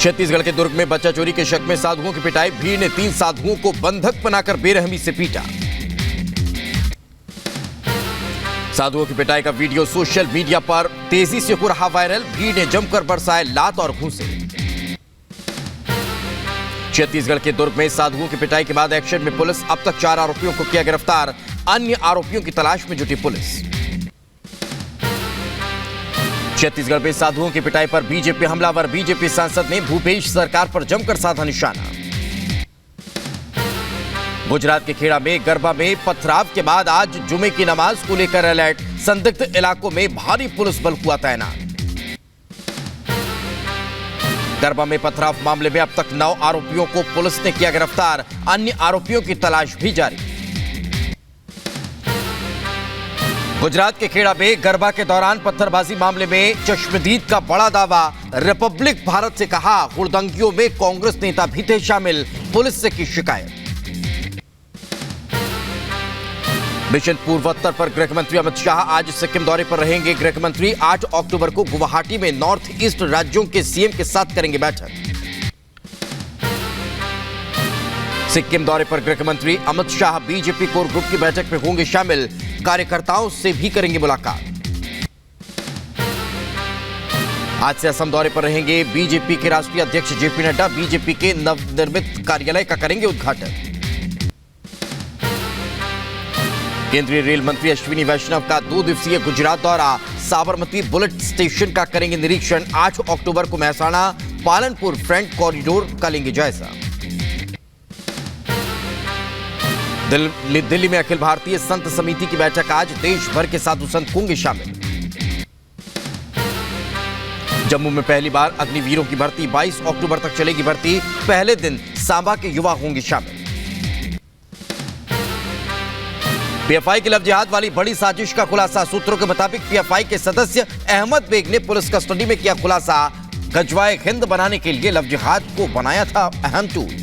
छत्तीसगढ़ के दुर्ग में बच्चा चोरी के शक में साधुओं की पिटाई। भीड़ ने 3 साधुओं को बंधक बनाकर बेरहमी से पीटा। साधुओं की पिटाई का वीडियो सोशल मीडिया पर तेजी से हो रहा वायरल। भीड़ ने जमकर बरसाए लात और घूंसे। छत्तीसगढ़ के दुर्ग में साधुओं की पिटाई के बाद एक्शन में पुलिस। अब तक 4 आरोपियों को किया गिरफ्तार। अन्य आरोपियों की तलाश में जुटी पुलिस। छत्तीसगढ़ में साधुओं की पिटाई पर बीजेपी हमलावर। बीजेपी सांसद ने भूपेश सरकार पर जमकर साधा निशाना। गुजरात के खेड़ा में गरबा में पथराव के बाद आज जुमे की नमाज को लेकर अलर्ट। संदिग्ध इलाकों में भारी पुलिस बल हुआ तैनात। गरबा में पथराव मामले में अब तक 9 आरोपियों को पुलिस ने किया गिरफ्तार। अन्य आरोपियों की तलाश भी जारी। गुजरात के खेड़ा में गरबा के दौरान पत्थरबाजी मामले में चश्मदीद का बड़ा दावा। रिपब्लिक भारत से कहा हुड़दंगियों में कांग्रेस नेता भी थे शामिल। पुलिस से की शिकायत। मिशन पूर्वोत्तर पर गृह मंत्री अमित शाह आज सिक्किम दौरे पर रहेंगे। गृह मंत्री 8 अक्टूबर को गुवाहाटी में नॉर्थ ईस्ट राज्यों के सीएम के साथ करेंगे बैठक। सिक्किम दौरे पर गृह मंत्री Amit Shah BJP core group की बैठक में होंगे शामिल। कार्यकर्ताओं से भी करेंगे मुलाकात। आज से असम दौरे पर रहेंगे बीजेपी के राष्ट्रीय अध्यक्ष जेपी नड्डा। बीजेपी के नवनिर्मित कार्यालय का करेंगे उद्घाटन। केंद्रीय रेल मंत्री अश्विनी वैष्णव का 2 दिवसीय गुजरात दौरा। साबरमती बुलेट स्टेशन का करेंगे निरीक्षण। 8 अक्टूबर को महसाणा पालनपुर फ्रंट कॉरिडोर का लेंगे जायजा। दिल्ली में अखिल भारतीय संत समिति की बैठक आज। देश भर के साधु संत होंगे शामिल। जम्मू में पहली बार अग्निवीरों की भर्ती। 22 अक्टूबर तक चलेगी भर्ती। पहले दिन सांबा के युवा होंगे शामिल। पीएफआई के लव जिहाद वाली बड़ी साजिश का खुलासा। सूत्रों के मुताबिक पीएफआई के सदस्य अहमद बेग ने पुलिस कस्टडी में किया खुलासा। गजवाए हिंद बनाने के लिए लव जिहाद को बनाया था अहम टूल।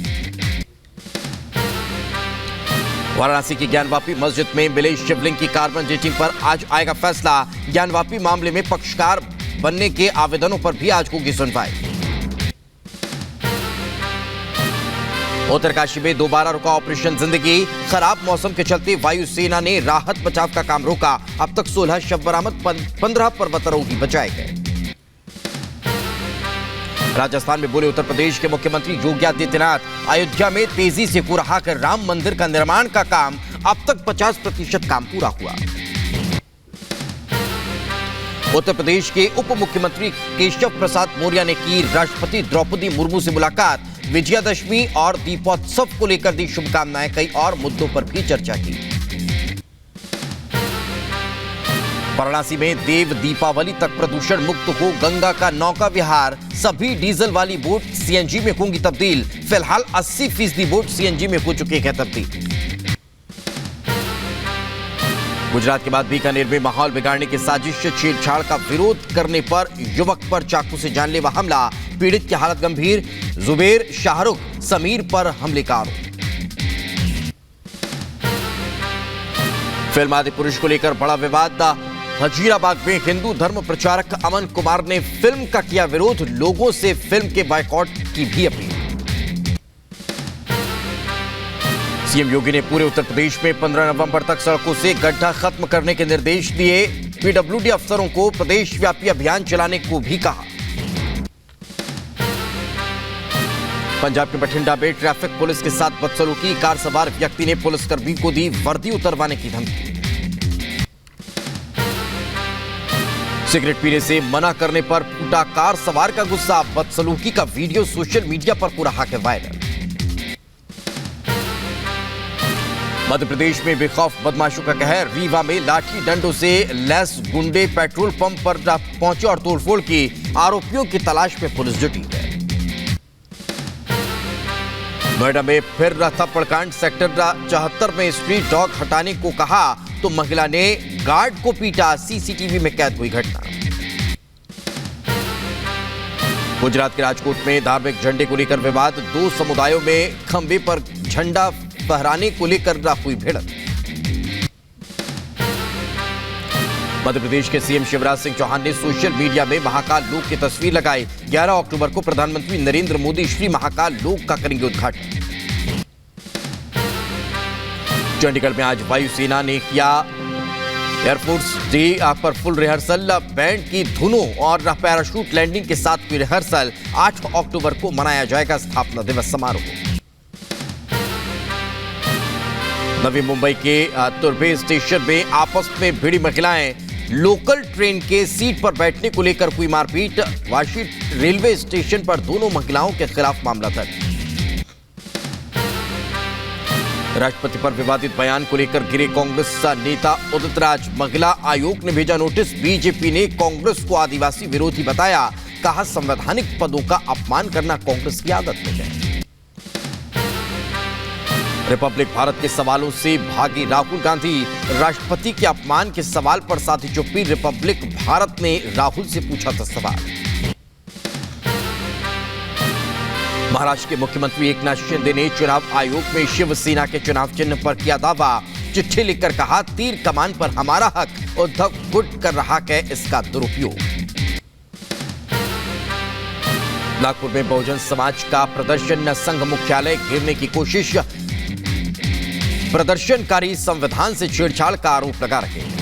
वाराणसी की ज्ञानवापी मस्जिद में मिले शिवलिंग की कार्बन डेटिंग पर आज आएगा फैसला। ज्ञानवापी मामले में पक्षकार बनने के आवेदनों पर भी आज होगी सुनवाई। उत्तरकाशी में दोबारा रुका ऑपरेशन जिंदगी। खराब मौसम के चलते वायुसेना ने राहत बचाव का काम रोका। अब तक 16 शव बरामद। 15 पर्वतारोही बचाए गए। राजस्थान में बोले उत्तर प्रदेश के मुख्यमंत्री योगी आदित्यनाथ। अयोध्या में तेजी से हो रहा है राम मंदिर का निर्माण का काम। अब तक 50% काम पूरा हुआ। उत्तर प्रदेश के उप मुख्यमंत्री केशव प्रसाद मौर्य ने की राष्ट्रपति द्रौपदी मुर्मू से मुलाकात। विजयादशमी और दीपोत्सव को लेकर दी शुभकामनाएं। कई और मुद्दों पर भी चर्चा की। वाराणसी में देव दीपावली तक प्रदूषण मुक्त हो गंगा का नौका विहार। सभी डीजल वाली बोट सीएनजी में होंगी तब्दील। फिलहाल 80% बोट सीएनजी में हो चुके हैं तब्दील। गुजरात के बाद बीकानेर में माहौल बिगाड़ने की साजिश। छेड़छाड़ का विरोध करने पर युवक पर चाकू से जानलेवा हमला। पीड़ित की हालत गंभीर। जुबेर, शाहरुख, समीर पर हमले का आरोप। फिल्म आदिपुरुष को लेकर बड़ा विवाद। हजीराबाग में हिंदू धर्म प्रचारक अमन कुमार ने फिल्म का किया विरोध। लोगों से फिल्म के बायकॉट की भी अपील। सीएम योगी ने पूरे उत्तर प्रदेश में 15 नवंबर तक सड़कों से गड्ढा खत्म करने के निर्देश दिए। पीडब्ल्यूडी अफसरों को प्रदेश व्यापी अभियान चलाने को भी कहा। पंजाब के बठिंडा में ट्रैफिक पुलिस के साथ बदसलूकी। कार सवार व्यक्ति ने पुलिसकर्मी को दी वर्दी उतरवाने की धमकी। सिगरेट पीने से मना करने पर फूटा कार सवार का गुस्सा। बदसलूकी का वीडियो सोशल मीडिया पर हो रहा है वायरल। मध्य प्रदेश में बेखौफ बदमाशों का कहर। रीवा में लाठी डंडों से लैस गुंडे पेट्रोल पंप पर पहुंचे और तोड़फोड़ की। आरोपियों की तलाश में पुलिस जुटी है। नोएडा में फिर थप्पड़ कांड। सेक्टर 74 में स्ट्रीट डॉग हटाने को कहा तो महिला ने गार्ड को पीटा। सीसीटीवी में कैद हुई घटना। गुजरात के राजकोट में धार्मिक झंडे को लेकर विवाद। 2 समुदायों में खंबे पर झंडा फहराने को लेकर हुई भिड़ंत। मध्य प्रदेश के सीएम शिवराज सिंह चौहान ने सोशल मीडिया में महाकाल लोक की तस्वीर लगाई। 11 अक्टूबर को प्रधानमंत्री नरेंद्र मोदी श्री महाकाल लोक का करेंगे उद्घाटन। चंडीगढ़ में आज वायुसेना ने किया एयरफोर्स डे पर फुल रिहर्सल। बैंड की धुनों और पैराशूट लैंडिंग के साथ की रिहर्सल। 8 अक्टूबर को मनाया जाएगा स्थापना दिवस समारोह। नवी मुंबई के तुर्भे स्टेशन में आपस में भिड़ी महिलाएं। लोकल ट्रेन के सीट पर बैठने को लेकर हुई मारपीट। वाशी रेलवे स्टेशन पर दोनों महिलाओं के खिलाफ मामला दर्ज। राष्ट्रपति पर विवादित बयान को लेकर गिरे कांग्रेस नेता उदित राज। महिला आयोग ने भेजा नोटिस। बीजेपी ने कांग्रेस को आदिवासी विरोधी बताया। कहा संवैधानिक पदों का अपमान करना कांग्रेस की आदत में है। रिपब्लिक भारत के सवालों से भागी राहुल गांधी। राष्ट्रपति के अपमान के सवाल पर साधी चुप्पी। रिपब्लिक भारत ने राहुल से पूछा था सवाल। महाराष्ट्र के मुख्यमंत्री एकनाथ शिंदे ने चुनाव आयोग में शिवसेना के चुनाव चिन्ह पर किया दावा। चिट्ठी लिखकर कहा तीर कमान पर हमारा हक। उद्धव गुट कर रहा है इसका दुरुपयोग। नागपुर में बहुजन समाज का प्रदर्शन। संघ मुख्यालय घेरने की कोशिश। प्रदर्शनकारी संविधान से छेड़छाड़ का आरोप लगा रहे हैं।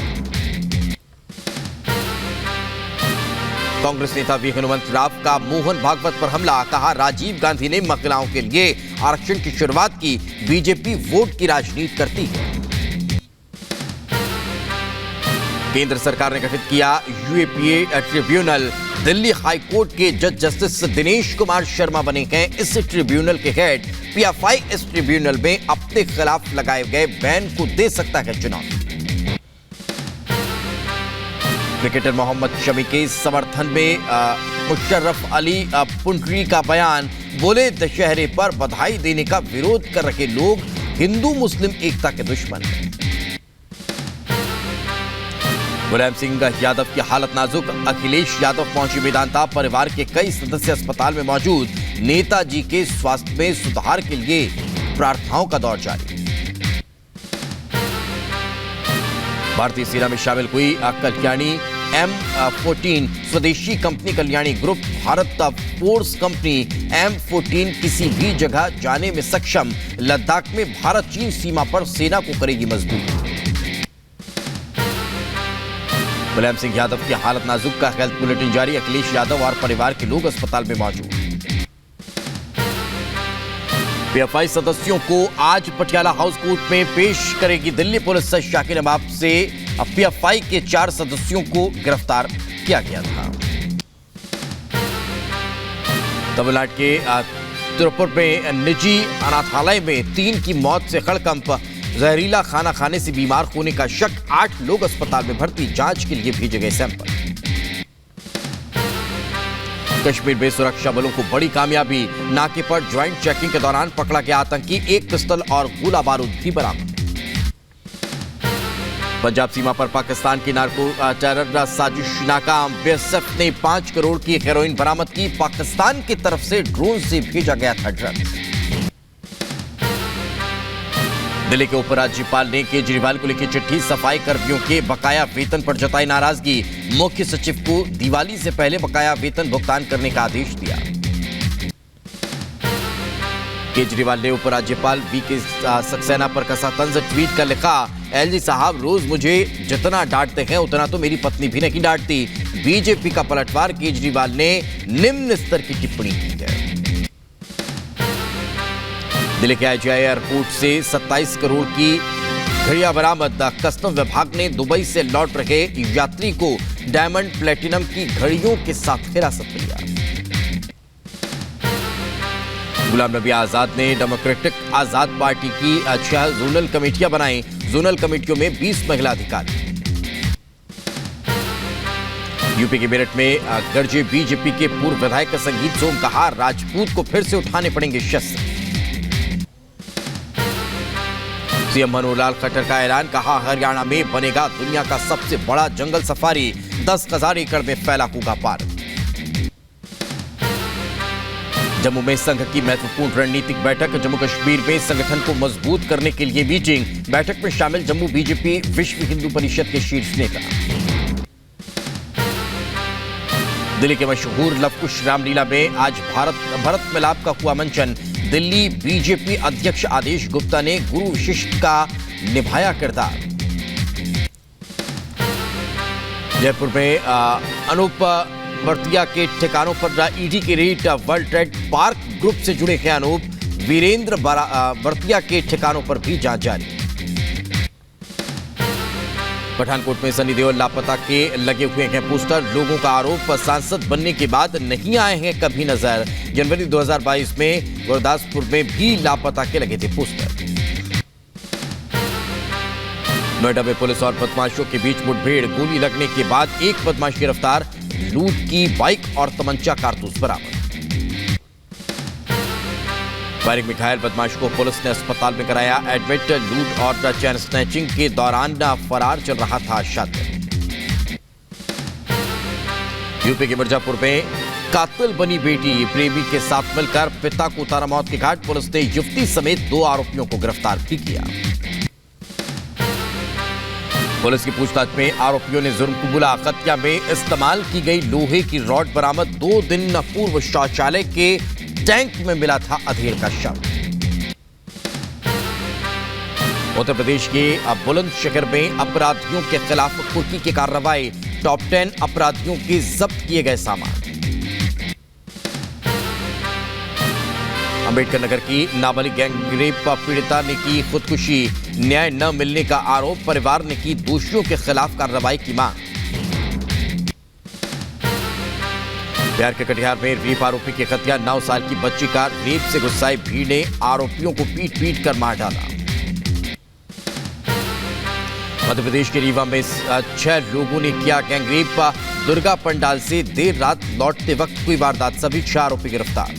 कांग्रेस नेता वी हनुमंत राव का मोहन भागवत पर हमला। कहा राजीव गांधी ने महिलाओं के लिए आरक्षण की शुरुआत की। बीजेपी वोट की राजनीति करती है। केंद्र सरकार ने गठित किया UAPA tribunal. Delhi high court के जज जस्टिस दिनेश कुमार शर्मा बने हैं इस ट्रिब्यूनल के हेड। पीएफआई इस ट्रिब्यूनल में अपने खिलाफ लगाए गए बैन को दे सकता है चुनौती। क्रिकेटर मोहम्मद शमी के समर्थन में मुशर्रफ अली पुंडरी का बयान। बोले दशहरे पर बधाई देने का विरोध कर रहे लोग हिंदू मुस्लिम एकता के दुश्मन हैं। मुलायम सिंह यादव की हालत नाजुक। अखिलेश यादव पहुंची मेदांता। परिवार के कई सदस्य अस्पताल में मौजूद। नेताजी के स्वास्थ्य में सुधार के लिए प्रार्थनाओं का दौर जारी। भारतीय सेना में शामिल हुई कल्याणी M14 स्वदेशी company Kalyani group. Bharat force company M14 किसी भी जगह जाने में सक्षम। लद्दाख में भारत चीन सीमा पर सेना को करेगी मजबूत। मुलायम सिंह यादव की हालत नाजुक का हेल्थ बुलेटिन जारी। अखिलेश यादव और परिवार के लोग अस्पताल में मौजूद। पीएफआई सदस्यों को आज पटियाला हाउस कोर्ट में पेश करेगी दिल्ली पुलिस। शाकिर नवाब से पीएफआई के 4 सदस्यों को गिरफ्तार किया गया था। तमिलनाडु के तिरुपुर में निजी अनाथालय में 3 की मौत से हड़कंप। जहरीला खाना खाने से बीमार होने का शक। 8 लोग अस्पताल में भर्ती। जांच के लिए भेजे गए सैंपल। कश्मीर में सुरक्षा बलों को बड़ी कामयाबी। नाके पर ज्वाइंट चेकिंग के दौरान पकड़ा गया आतंकी। 1 पिस्टल और गोला बारूद भी बरामद। पंजाब सीमा पर पाकिस्तान की नार्को टेरर साजिश नाकाम। बीएसएफ ने 5 करोड़ की हेरोइन बरामद की। पाकिस्तान की तरफ से ड्रोन से भेजा गया था ड्रग्स। दिल्ली के उपराज्यपाल ने केजरीवाल को लिखी चिट्ठी। सफाई कर्मियों के बकाया वेतन पर जताई नाराजगी। मुख्य सचिव को दिवाली से पहले बकाया वेतन भुगतान करने का आदेश दिया। केजरीवाल ने उपराज्यपाल वीके सक्सेना पर कसा तंज। ट्वीट कर लिखा एलजी साहब रोज मुझे जितना डांटते हैं उतना तो मेरी पत्नी भी नहीं डांटती। बीजेपी का पलटवार। केजरीवाल ने निम्न स्तर की टिप्पणी की है। दिल्ली के आईजीआई एयरपोर्ट से 27 करोड़ की घड़ियां बरामद। कस्टम विभाग ने दुबई से लौट रहे यात्री को डायमंड प्लेटिनम की घड़ियों के साथ हिरासत में लिया। गुलाम नबी आजाद ने डेमोक्रेटिक आजाद पार्टी की 6 जोनल कमेटियां बनाई। जोनल कमेटियों में 20 महिला अधिकारी। यूपी के मेरठ में गरजे बीजेपी के पूर्व विधायक संगीत सोम। कहा राजपूत को फिर से उठाने पड़ेंगे शस्त्र। सीएम मनोहर लाल खट्टर का ऐलान। कहा हरियाणा में बनेगा दुनिया का सबसे बड़ा जंगल सफारी। 10,000 एकड़ में फैला होगा पार्क। जम्मू में संघ की महत्वपूर्ण रणनीतिक बैठक। जम्मू कश्मीर में संगठन को मजबूत करने के लिए मीटिंग। बैठक में शामिल जम्मू बीजेपी विश्व हिंदू परिषद के शीर्ष नेता। दिल्ली के मशहूर लवकुश रामलीला में आज भरत मिलाप का हुआ मंचन। दिल्ली बीजेपी अध्यक्ष आदेश गुप्ता ने गुरु विशिष्ट का निभाया किरदार। जयपुर में अनूप वर्तिया के ठिकानों पर ईडी की red. World trade park group से जुड़े हैं अनूप। वीरेंद्र वर्तिया के ठिकानों पर भी जांच जारी। पठानकोट में सनी देओल लापता के लगे हुए हैं पोस्टर। लोगों का आरोप सांसद बनने के बाद नहीं आए हैं कभी नजर। जनवरी 2022 में गुरदासपुर में भी लापता के लगे थे पोस्टर। नोएडा में पुलिस और बदमाशों के बीच मुठभेड़। गोली लगने के बाद एक बदमाश गिरफ्तार। लूट की बाइक और तमंचा कारतूस बरामद। फायरिंग में घायल बदमाश को पुलिस ने अस्पताल में कराया एडमिट। लूट और चैन स्नैचिंग के दौरान फरार चल रहा था शातिर। यूपी के मिर्जापुर में कातिल बनी बेटी। प्रेमी के साथ मिलकर पिता को उतारा मौत के घाट। पुलिस ने युवती समेत 2 आरोपियों को गिरफ्तार भी किया। पुलिस की पूछताछ में आरोपियों ने जुर्म कबूला। हत्या में इस्तेमाल की गई लोहे की रॉड बरामद। 2 दिन पूर्व शौचालय के टैंक में मिला था अधेड़ का शव। उत्तर प्रदेश के बुलंदशहर में अपराधियों के खिलाफ कुर्की की कार्रवाई। टॉप 10 अपराधियों के जब्त किए गए सामान। अंबेडकर नगर की नाबालिग गैंगरेप पीड़िता ने की खुदकुशी। न्याय न मिलने का आरोप। परिवार ने की दोषियों के खिलाफ कार्रवाई की मांग। बिहार के कटिहार में रेप आरोपी की हत्या। 9 साल की बच्ची का रेप से गुस्साई भीड़ ने आरोपियों को पीट पीट कर मार डाला। मध्य प्रदेश के रीवा में 6 लोगों ने किया गैंगरेप। दुर्गा पंडाल से देर रात लौटते वक्त हुई वारदात। सभी 6 आरोपी गिरफ्तार।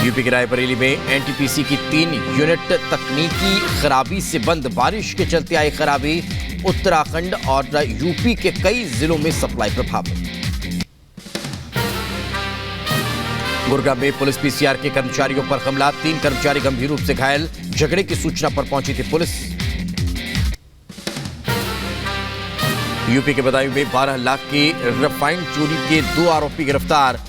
यूपी के रायबरेली में एनटीपीसी की 3 यूनिट तकनीकी खराबी से बंद। बारिश के चलते आई खराबी। उत्तराखंड और यूपी के कई जिलों में सप्लाई प्रभावित। गुरुग्राम में पुलिस पीसीआर के कर्मचारियों पर हमला। 3 कर्मचारी गंभीर रूप से घायल। झगड़े की सूचना पर पहुंची थी पुलिस। यूपी के बदायूं में 12 लाख की रिफाइंड चोरी के 2 आरोपी गिरफ्तार।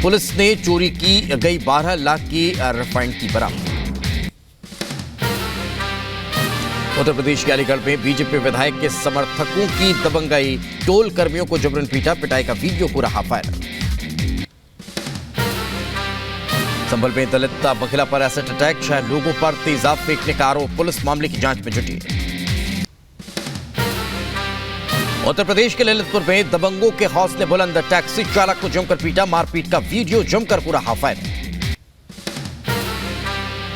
पुलिस ने चोरी की गई 12 लाख की रिफाइंड की बरामद। उत्तर प्रदेश के अलीगढ़ में बीजेपी विधायक के समर्थकों की दबंगई। टोल कर्मियों को जबरन पीटा। पिटाई का वीडियो हो रहा वायरल। संभल में दलित महिला पर एसिड अटैक। 6 लोगों पर तेजाब फेंकने का आरोप। पुलिस मामले की जांच में जुटी। उत्तर प्रदेश के ललितपुर में दबंगों के हौसले बुलंद। टैक्सी चालक को जमकर पीटा। मारपीट का वीडियो जमकर हो रहा वायरल।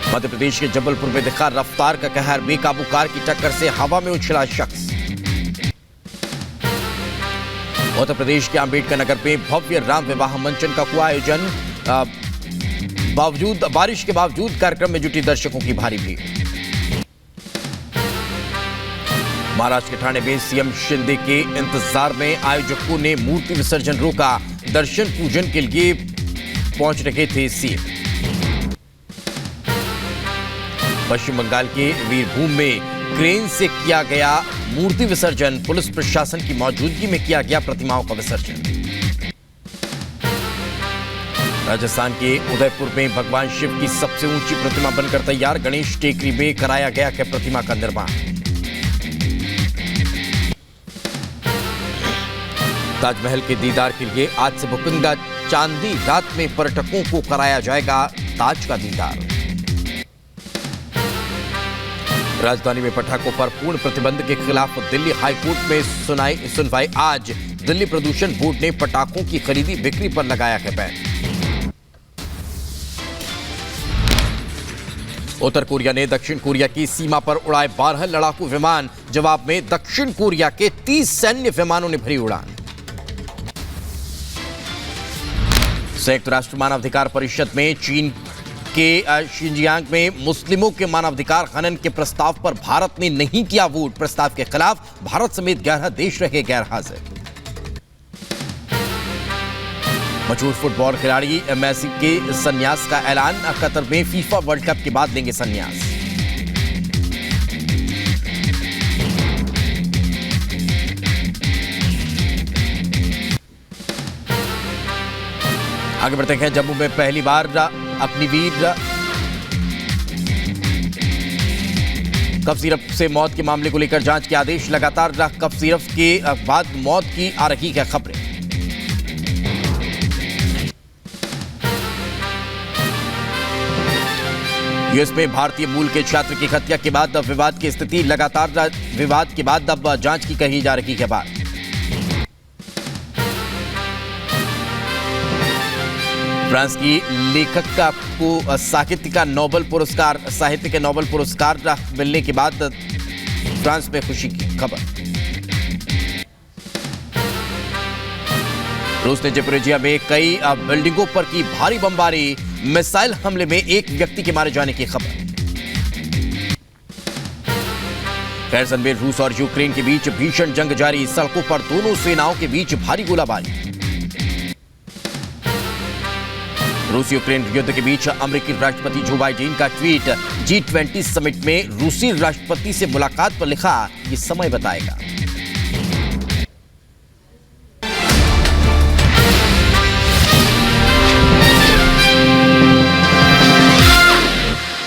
मध्य प्रदेश के जबलपुर में दिखा रफ्तार का कहर। बेकाबू कार की टक्कर से हवा में उछला शख्स। उत्तर प्रदेश के अंबेडकर नगर में भव्य राम विवाह मंचन का हुआ आयोजन। बारिश के बावजूद कार्यक्रम में जुटी दर्शकों की भारी भीड़। महाराष्ट्र के ठाणे में सीएम शिंदे के इंतजार में आयोजकों ने मूर्ति विसर्जन रोका। दर्शन पूजन के लिए पहुंच रहे थे सीएम। पश्चिम बंगाल के वीरभूम में क्रेन से किया गया मूर्ति विसर्जन। पुलिस प्रशासन की मौजूदगी में किया गया प्रतिमाओं का विसर्जन। राजस्थान के उदयपुर में भगवान शिव की सबसे ऊंची प्रतिमा बनकर तैयार। गणेश टेकरी में कराया गया है प्रतिमा का निर्माण। ताजमहल के दीदार के लिए आज से बुकिंग। चांदी रात में पर्यटकों को कराया जाएगा ताज का दीदार। राजधानी में पटाखों पर पूर्ण प्रतिबंध के खिलाफ दिल्ली हाईकोर्ट में सुनवाई आज। दिल्ली प्रदूषण बोर्ड ने पटाखों की खरीदी बिक्री पर लगाया है बैन। उत्तर कोरिया ने दक्षिण कोरिया की सीमा पर उड़ाए 12 लड़ाकू विमान। जवाब में दक्षिण कोरिया के 30 सैन्य विमानों ने भरी उड़ान। संयुक्त राष्ट्र मानवाधिकार परिषद में चीन के शिंजियांग में मुस्लिमों के मानवाधिकार हनन के प्रस्ताव पर भारत ने नहीं किया वोट। प्रस्ताव के खिलाफ भारत समेत 11 देश रहे गैर हाजिर। मशहूर फुटबॉल खिलाड़ी मेसी के संन्यास का ऐलान। कतर में फीफा वर्ल्ड कप के बाद लेंगे संन्यास। आगे बढ़ते हैं। जम्मू में पहली बार अग्निवीर कफ सिरप से मौत के मामले को लेकर जांच के आदेश। लगातार कफ सिरप के बाद मौत की आ रही है खबरें। यूएस में भारतीय मूल के छात्र की हत्या के बाद अब विवाद की स्थिति। लगातार विवाद के बाद अब जांच की कही जा रही है बात। फ्रांस की लेखक को साहित्य के नोबेल पुरस्कार मिलने के बाद फ्रांस में खुशी की खबर। रूस ने ज़पोरिजिया में कई बिल्डिंगों पर की भारी बमबारी। मिसाइल हमले में एक व्यक्ति के मारे जाने की खबर। खैरसन में रूस और यूक्रेन के बीच भीषण जंग जारी। सड़कों पर दोनों सेनाओं के बीच भारी गोलाबारी। रूस यूक्रेन युद्ध के बीच अमेरिकी राष्ट्रपति जो बाइडेन का ट्वीट। G20 समिट में रूसी राष्ट्रपति से मुलाकात पर लिखा, ये समय बताएगा।